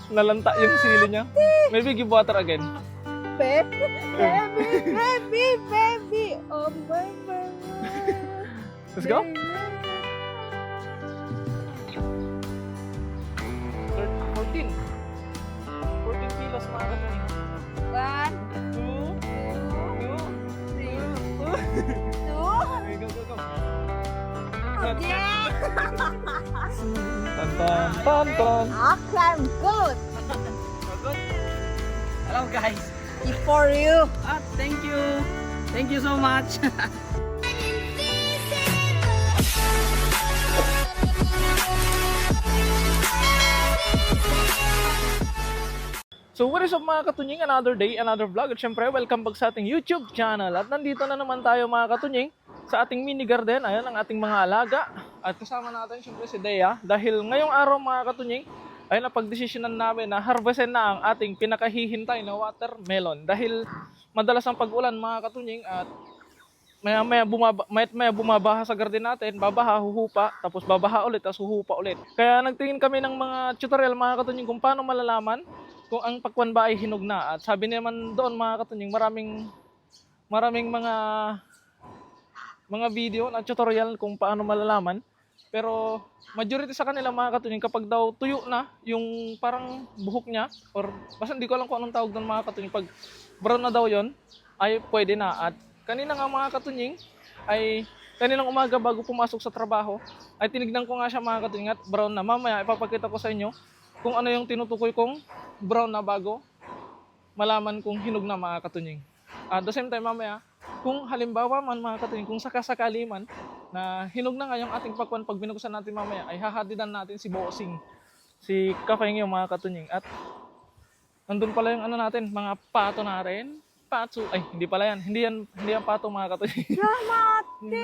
Nalanta yung sili niya. Maybe give water again. Baby, oh my God. Let's go. 14 kilos mga katunying. 1, 2, 2, 3. Go, go, go. yeah. Tan, tan, tan, tan. Okay, I'm good. Hello guys. It's for you. Thank you. Thank you so much. So what is up mga katunying, another day, another vlog. At syempre, welcome back sa ating YouTube channel. At nandito na naman tayo mga katunying sa ating mini garden. Ayan ang ating mga alaga. At kasama natin syempre si Dea. Dahil ngayong araw mga katunying, ay napagdesisyonan namin na harvestin na ang ating pinakahihintay na watermelon. Dahil madalas ang pag-ulan mga katunying at maya bumabaha sa garden natin, babaha, huhupa, tapos babaha ulit, tapos huhupa ulit. Kaya nagtingin kami ng mga tutorial mga katunying kung paano malalaman kung ang pakwan ba ay hinog na. At sabi naman doon mga katunying, maraming mga video na tutorial kung paano malalaman. Pero majority sa kanila mga katunying, kapag daw tuyo na yung parang buhok niya, or basta hindi ko alam kung anong tawag doon mga katunying, pag brown na daw yon ay pwede na. At kanina nga mga katunying, ay kaninang umaga bago pumasok sa trabaho, ay tinignan ko nga siya mga katunying at brown na. Mamaya ipapakita ko sa inyo kung ano yung tinutukoy kong brown na bago malaman kung hinog na mga katunying. At the same time mamaya, kung halimbawa man mga katunying, kung sakasakali man na hinog na nga yung ating pakwan, pag binuksan natin mamaya, ay hahadidan natin si Bossing, si Kafeng yung mga katunying. At nandun pala yung ano natin, mga pato na rin. Pato, ay hindi pala yan. Hindi yan pato mga katunying. Mati.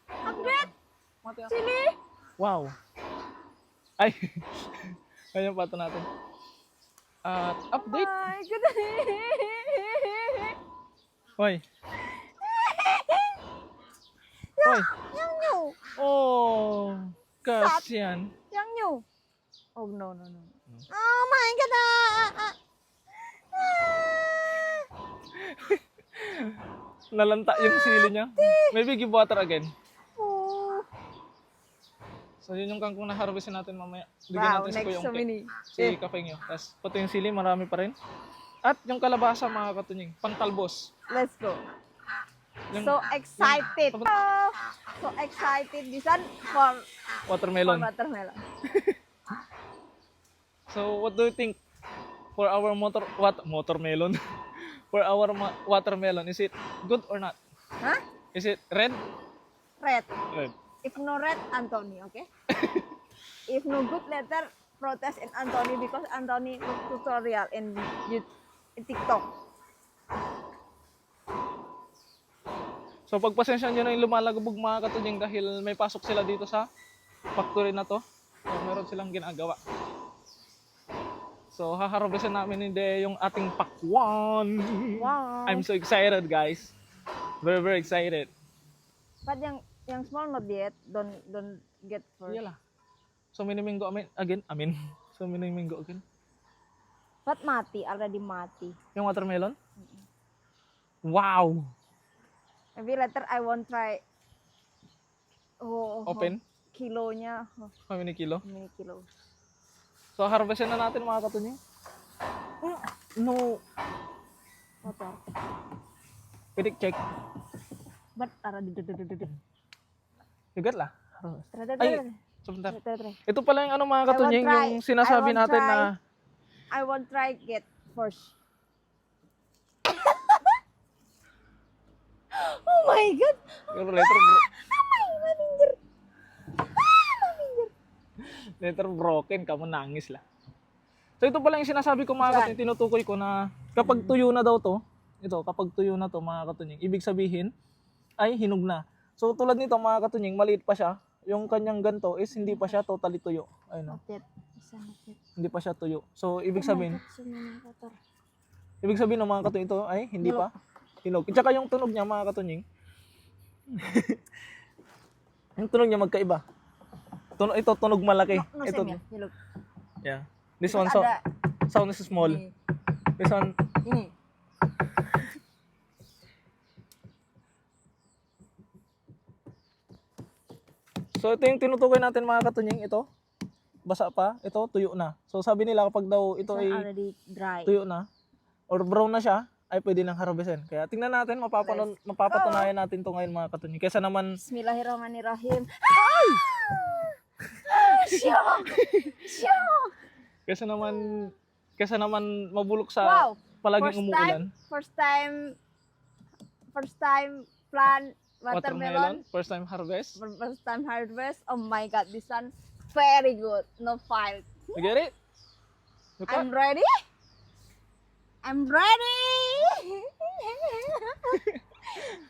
Update. Mati ah. Sili. Wow. Ay, ayun yung pato natin. At update. My God. Hoy. Hoy. Yang new. Oh, kasiyan. Yang new. Oh no. Oh my God. Nalanta yung sili niya. Maybe give water again. Oh. So yun yung kangkong na harvestin natin mamaya. Bigyan Wow, natin si next Kuya so Ongke. many. Si Kafeng yun. Tapos pati yung sili, marami pa rin. At yung kalabasa mga katunying, pangtalbos. Let's go. Yung So excited. Oh, so excited. This one for watermelon. watermelon. So what do you think for our watermelon? For our watermelon, is it good or not? Huh? Is it red? Red. Red. If no red, Anthony, okay? If no good letter, protest in Anthony because Anthony look tutorial in TikTok. So pagpasensya nyo na yung lumalagabog mga katunying dahil may pasok sila dito sa factory na to. So meron silang ginagawa. So haharvestin namin hindi yung ating pakwan. Wow. I'm so excited guys. Very very excited. But yung small not yet, don't get first. Yala. So many mango again. So many mango again. But mati, already mati. Yung watermelon? Wow! Maybe later I won't try. Open? Kilo niya. Oh, How many kilo? many kilo. So harvestin na natin mga katunying. No. Water. Pidik check. But You got lah? Ay, sebentar. Ito pala yung ano mga katunying, I won't try. yung sinasabi I won't natin try. na I won't try get first. Oh my God! Letter broken, kamu nangis lah. So ito pala yung sinasabi ko mga katunying, tinutukoy ko na kapag tuyo na daw to, kapag tuyo na to mga katunying, ibig sabihin ay hinog na. So tulad nito mga katunying, maliit pa siya. Yung kanyang ganto is hindi pa siya totally tuyo. Ayun o. Hindi pa siya tuyo. So ibig sabihin ng mga katunying ito ay hindi pa hinog. At saka yung tunog niya mga katunying, yung tunog niya magkaiba. Ito tunog malaki. No, Ito same yan. You look. Yeah. This Terus one ada sound is small. ini. This one Ini. So ito yung tinutukoy natin mga katunying, ito. Basa pa, ito tuyo na. So sabi nila kapag daw ito This one ay already dry. tuyo na or brown na siya, ay pwede nang harvestin. Kaya tingnan natin, mapapatunayan natin to ngayon mga katunying. Kaysa naman Bismillahirrahmanirrahim. Ay! Syok! Syok! kaysa naman mabulok sa Wow! palaging umuulan. First time plant watermelon. First time harvest. First time harvest. Oh my god, this one very good. No fight. You get it? Look I'm up. ready. I'm ready.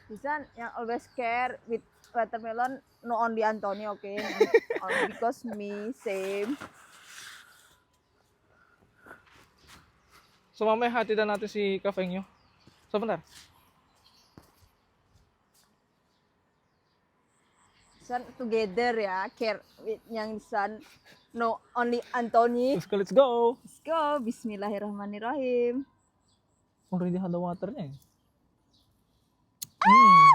This one yang always care with watermelon. No only Anthony, okay? Because me same. So mamaya hatidan natin si Kafeng nyo. So bentar. Sun together ya, care with yang sun. No only Anthony. Let's go. Let's go. Bismillahirrahmanirrahim. Already had the water niya eh.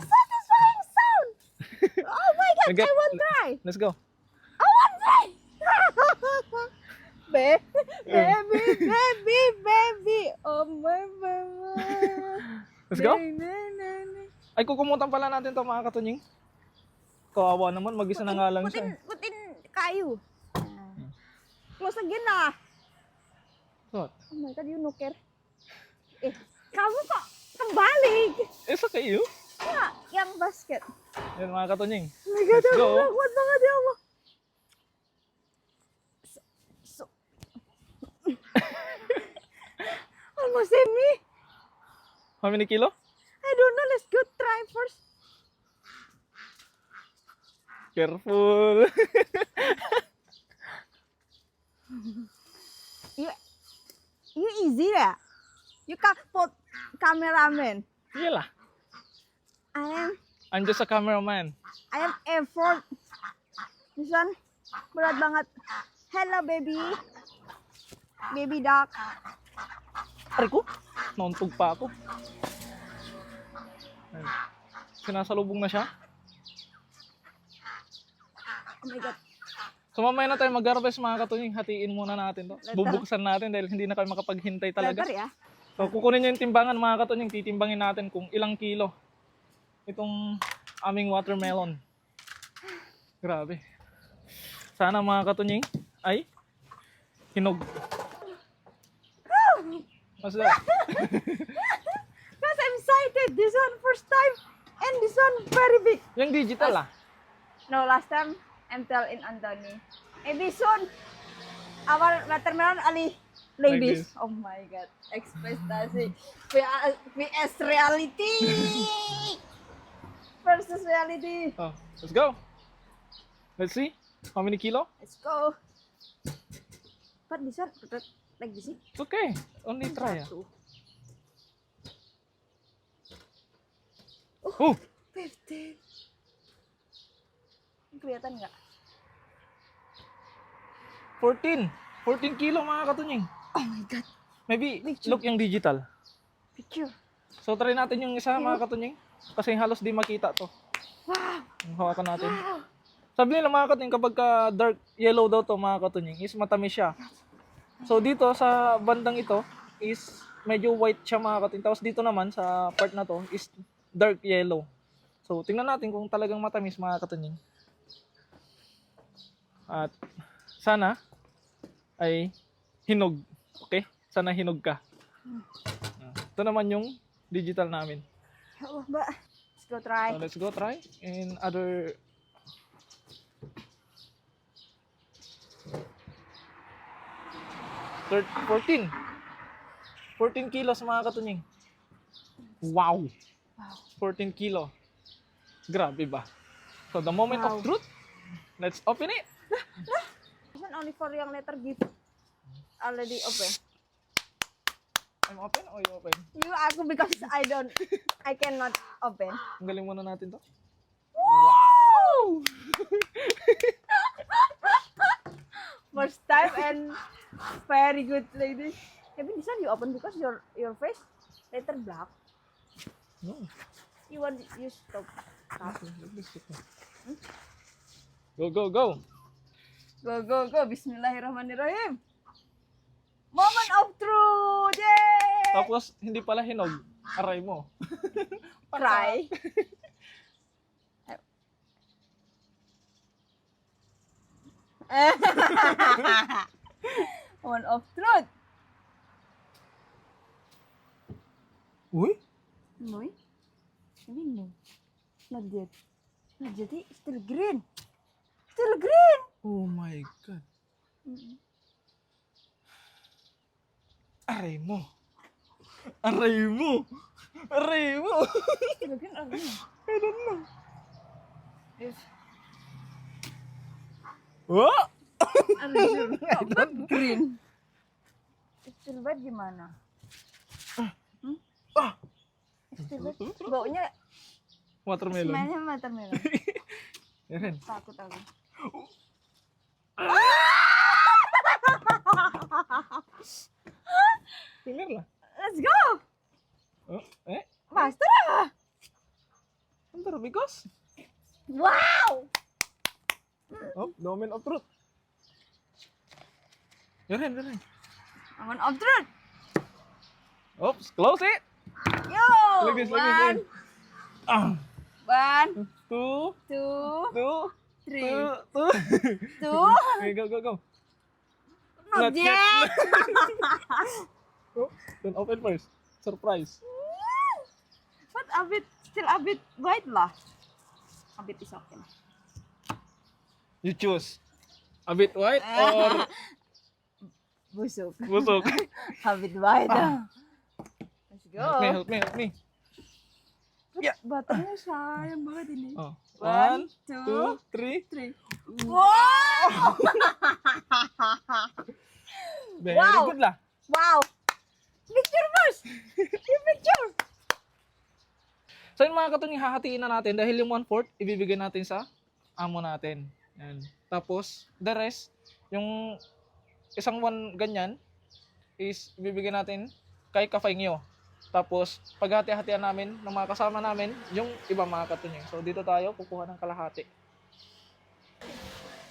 Satisfying sound. Oh my god, Okay, I want try. Let's go. I want try. baby. Oh my mama. Let's go. Ay, kukumutan pala natin to mga katunying. Kawawa naman, mag-isa na nga lang siya. Putin kayu. Close again na. What? Oh my god, you no care. Kamu kok kembali? Isa kayo? Ya, yang basket. Yan mga katunying. Oh my god, Let's go. kuat banget ya Allah. So. Almost save me. How many kilo? I don't know. Let's go try first. Careful. You easy ya. You can put cameraman. Iyalah. I I'm just a cameraman. am effort. This one berat banget. Hello baby. Baby duck. Aray ko, nauntog pa ako. Ayun. Sinasalubong na siya. Oh my god. So mamaya na tayo mag-harvest mga katunying. Hatiin muna natin to. Letter. Bubuksan natin dahil hindi na kami makapaghintay talaga. Letter ya. So kukunin nyo yung timbangan mga katunying. Titimbangin natin kung ilang kilo itong aming watermelon. Grabe. Sana mga katunying ay hinog. What's that? Because I'm excited. This one first time and this one very big. Yung digital ah. No, last time I'm tell in Anthony. Maybe soon our watermelon ali like Like this. this. Oh my god. Ekspektasi VS reality versus reality. Oh, let's go. Let's see. How many kilo? Let's go. But this one like this. It's okay. Only try ah. Satu. Oh, 15. Kelihatan nggak? 14. 14 kilo mga katunying. Oh my god. Maybe Picture. look yung digital. Picture. So try natin yung isa mga katunying. Kasi halos di makita to. Wow. Yung hawakan natin. Wow. Sabi nila mga katunying kapag ka dark yellow daw to mga katunying is matamis siya. So dito sa bandang ito is medyo white siya mga katunying. Tapos dito naman sa part na to is dark yellow. So tingnan natin kung talagang matamis mga katunying. At sana ay hinog. Okay? Sana hinog ka. Ito naman yung digital namin. Ya Allah, Mbak. Let's go try. So let's go try in other 14 kilos mga katunying. Wow! 14 kilo. Grabe ba? So the moment Wow. of truth, let's open it. This one only for yang letter gift. Already open. I'm open or you open? You aku because I cannot open. Ang galing muna natin to. Wow! First time and Very good lady. Maybe this one you open because your face later black. No. You want you stop. Go, go, go. Go go go. Bismillahirrahmanirrahim. Moment of truth. Yay! Tapos, hindi pala hinog. Aray mo. Cry. Moment of truth. Uy? No. Maybe no. Not yet. Not yet. Still green. Still green. Oh my God. Aray mo. Aray mo. Aray mo. Still green or green? I don't know. Yes. Oh! Ano yun? Ba't green? Still bad gimana? Ah! Still bad? Baunya Watermelon. smellnya watermelon. Yan. Takut aku. Finger lah. Let's go! Oh, Master ah! Bentar, because. Wow! Oh, domain of truth. Yan. Moment of truth! Oops, close it. Yo! Like this. Ah. 1, 2, 2, 3, 2. 2. Okay, go. Not yet! Oh, don't open first. Surprise. But still a bit white lah. A bit is okay. You choose. A bit white or Busuk. busuk? A bit white. Let's go. Help me. Ya, baterainya sayang banget ini. Oh. 1, 1, 2, 2, 3. 3. Wow! Very Wow. good lah. Wow! Picture first! Yung picture! So yun mga katunying, hahatiin na natin dahil yung 1/4 ibibigay natin sa amo natin. Yan. Tapos, the rest, yung isang 1 ganyan is ibibigay natin kay Kafengyo. Tapos, paghati-hatian namin ng mga kasama namin, yung ibang mga katunying. So dito tayo, kukuha ng kalahati.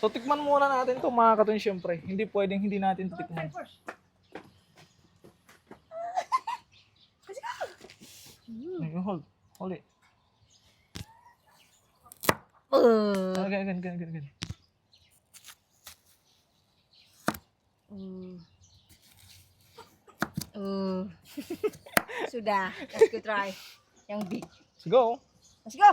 So tikman muna natin to mga katunying, syempre. Hindi pwedeng hindi natin titikman. Hold it. Ganyan. Sudah, let's go try. Yang big. Let's go. Let's go!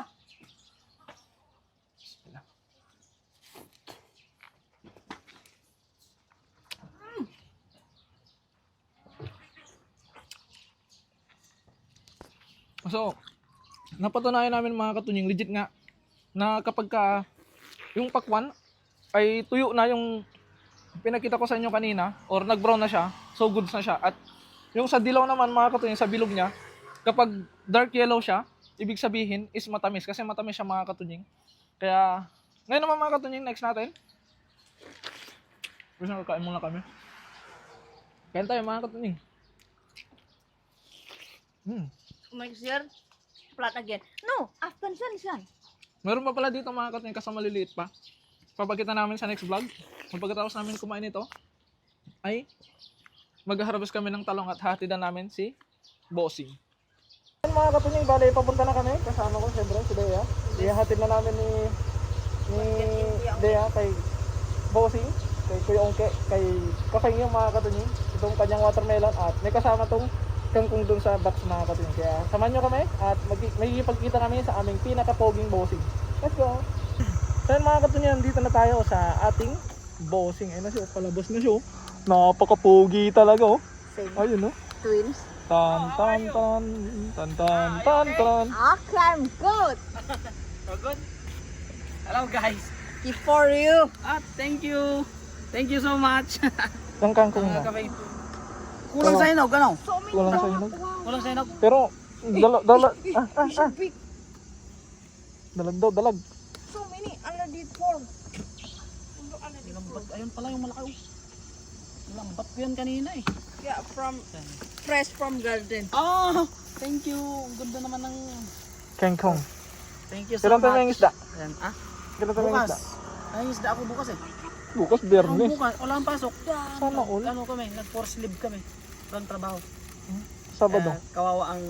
So, napatunayan namin mga katunying, legit nga, na kapag ka, yung pakwan, ay tuyo na yung pinakita ko sa inyo kanina, or nag-brown na siya, so goods na siya. At yung sa dilaw naman mga katunying, sa bilog niya, kapag dark yellow siya, ibig sabihin is matamis, kasi matamis siya mga katunying. Kaya, ngayon naman mga katunying, next natin. Gusto nyo, kain muna kami. Kain tayo mga katunying. Make sure flat again. No, after sun. Meron pa pala dito mga katunying kasama maliliit pa. Papakita namin sa next vlog. Pagkatapos namin kumain ito, ay mag-harvest kami ng talong at hatidan namin si Bossing. Mga katunying, bale, papunta na kami. Kasama ko siyempre si Dea. Ihahatid na namin ni Dea kay Bossing, kay Kuya Ongke, kay Kafengyo mga katunying. Itong kanyang watermelon at may kasama tong kangkong dun sa box mga katunying. Kaya samahan nyo kami at magkikipagkita kami sa aming pinaka-poging Bossing. Let's go! So yun mga katunying, dito na tayo sa ating Bossing. Ayun na siya, palabas na siya. Napaka-pogi talaga oh. Same. Ayun oh. Twins. Tan. Okay, I'm good. So good. Hello guys. Keep for you. Thank you. Thank you so much. Yung kangkong mo. Kulang sa hinog, ano? So many. Kulang sa hinog. Kulang sa hinog. Pero, dalag. Big. Dalag. So many already formed. Ayun pala yung malaki. Lambat ko yan kanina eh. Yeah, fresh from garden. Oh, thank you. Ang ganda naman ng... Kengkong. Thank you so Kailan tayo much. ng isda? Ayan, ah? Kailan tayo ng Bukas. isda? Ay, isda ako bukas eh. Bukas, Ang Biyernes. bukas, wala ang pasok. Sana all. Ano kami, nag-force leave kami. Walang trabaho. Sabado. Kawawa ang...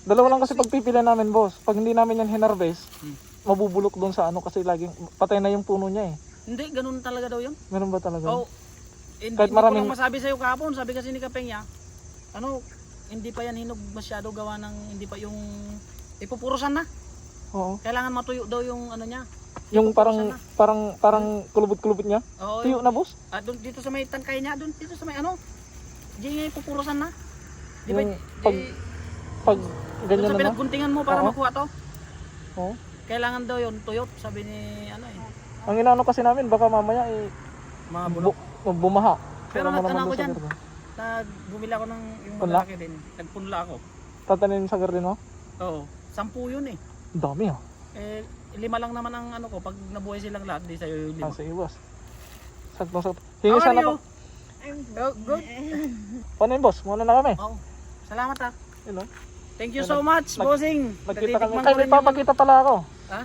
Dalawa lang kasi pagpipila namin, boss. Pag hindi namin yan hinarvest, Hmm. mabubulok doon sa ano kasi laging patay na yung puno niya eh. Hindi, ganun talaga daw yun. Meron ba talaga? Oh, Kahit hindi maraming- ko lang masabi sa'yo kahapon. Sabi kasi ni Kapeng niya, ano, hindi pa yan hinog masyado gawa ng, hindi pa yung, ipupurusan na. Oo. Kailangan matuyo daw yung ano niya. Yung Ipupurusan parang kulubot-kulubot niya. Oo, Tuyo na, boss. doon, dito sa may tangkay niya, doon, dito sa may ano, di nga ipupurusan na. Di ba, Yung pag doon ganyan sa na na. pinagguntingan mo para Oo. makuha to. Oo. Kailangan daw yun, tuyot, sabi ni, ano eh, Ang inaano kasi namin, baka mamaya mga bulok. bumaha. Pero Wala mo ano naman ako doon sa dyan? garden. Bumili ako ng yung Punla? malaki din. Nagpunla ako. Tatanim sa garden mo? Oo. 10 yun eh. Ang dami ah. 5 lang naman ang ano ko. Pag nabuhay silang lahat, di sa'yo yung 5. Kasi boss. Sakto. Hingi How are sana you? pa. I'm Oh, good. Paano yun, boss? Muna na kami. Oo. Salamat ha. Yun know? Thank you so much, bossing. Nagkita kami. Natitikman Ay, ko may rin yung- papakita pala ako. Ha?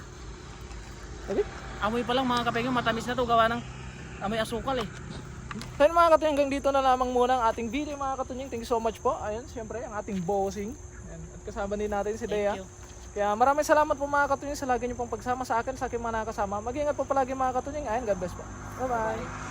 Sige. Amoy pa lang mga kapengyo. Matamis na to. Gawa ng amoy asukal eh. So yun mga katunying, hanggang dito na lamang muna ang ating video mga katunying. Thank you so much po. Ayun, siyempre, ang ating bossing. Ayan. At kasama din natin si Dea. Thank you. Kaya maraming salamat po mga katunying sa lagi niyo pong pagsama sa akin, sa aking mga nakasama. Mag-ingat po palagi mga katunying. Ayun, God bless po. Bye-bye.